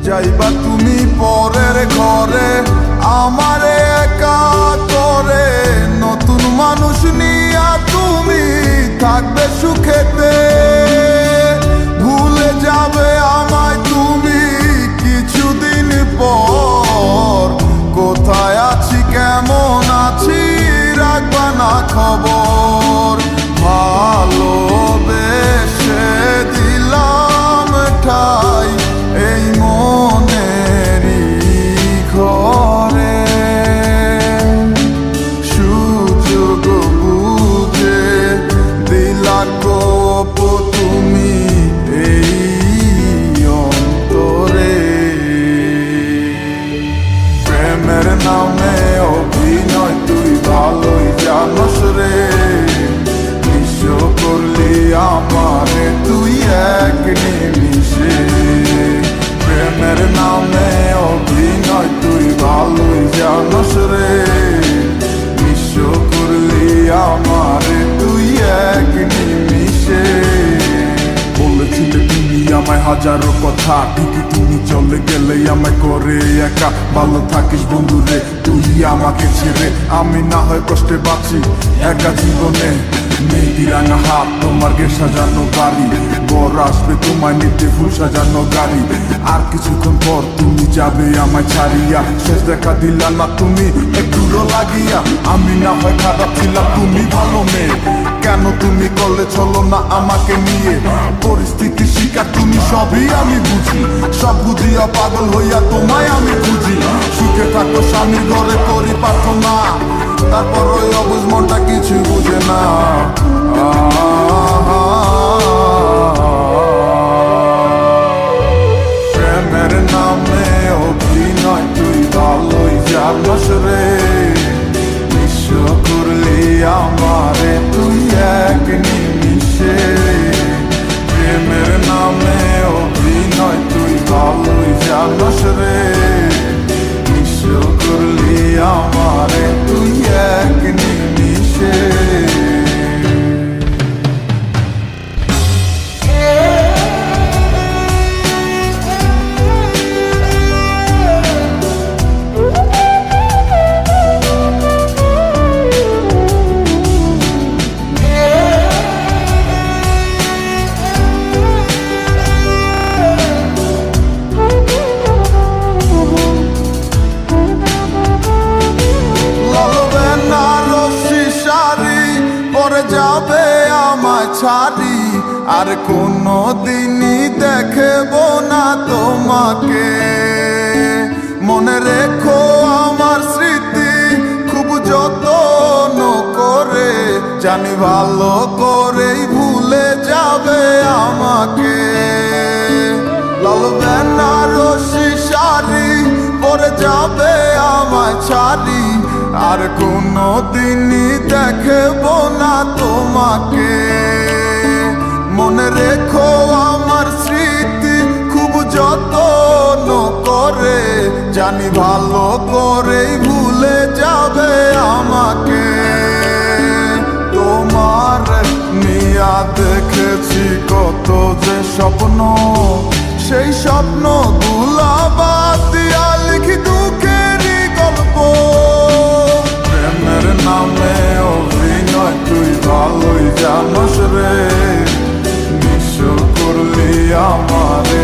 যাইবা তুমি পরের ঘরে আমারে একা করে, নতুন মানুষ নিয়া তুমি থাকবে সুখেতে, ভুলে যাবে আমায় তুমি কিছুদিন পর। কোথায় আছি কেমন আছি রাখবা না খবর, ভালোবেসে দিলাম ঠাই এই মনেরই ঘরে। সুযোগ বুঝে দিলা গোপ তুমি এই অন্তরে, প্রেমের নামে অভিনয় তুই ভালোই জানস রে, বিশ্ব করলি আমারে তুই এক নিমিষে। প্রেমের নামে অভিনয় তুই ভালোই জানস রে, বিশ্ব করলি আমারে তুই এক নিমিষে। বলেছিলে তুমি আমায় হাজারো কথা, ঠিকই তুমি চলে গেলে আমায় করে একা। ভালো থাকিস বন্ধুরে তুই আমাকে ছেড়ে, আমি না হয় কষ্টে বাঁচি একা জীবনে। মেহেদি রাঙা হাত তোমার গে সাজানো বাড়ি, বর আসবে তোমায় নিতে ফুল সাজানো গাড়ি। আর কিছুক্ষণ পর তুমি যাবে আমায় ছাড়িয়া, শেষ দেখা দিলা না তুমি একটুরো লাগিয়া। আমি না হয় খারাপ ছিলাম তুমি ভালো মেয়ে, কেন তুমি করলে চলো না আমাকে নিয়ে। পরিস্থিতি শিকার তুমি সবই আমি বুঝি, সব বুঝিয়া পাগল হইয়া তোমায় আমি খুঁজি। সুখে থাকো স্বামীর ঘরে করি প্রার্থনা, তারপর ওই অবুঝ মনটা কিছু বুঝে না। প্রেমের নামে অভিনয় তুই ভালোই জানস রে, বিশ্ব করলি আমারে তুই এক নিমিষে। প্রেমের নামে অভিনয় তুই ভালোই জানস রে, বিশ্ব করলি আমারে তুই এক নিমিষে। যাবে আমায় ছাড়ি আর কোনো দিনই দেখব না তোমাকে। মনে রেখো আমার স্মৃতি খুব যত্ন করে, জানি ভালো করেই ভুলে যাবে আমাকে। লাল বেনারসি শাড়ি পরে যাবে আমায় ছাড়ি আর কোনো দিনই দেখব না তোমাকে। মনে রেখো আমার স্মৃতি খুব যত্ন করে, জানি ভালো করেই ভুলে যাবে আমাকে। তোমার নিয়া দেখেছি কত যে স্বপ্ন, সেই স্বপ্ন গুলা বাদ দিয়া লিখি দুঃখেরই গল্প। প্রেমের নামে অভিনয় তুই ভালোই জানস রে, বিশ্ব করলি আমারে।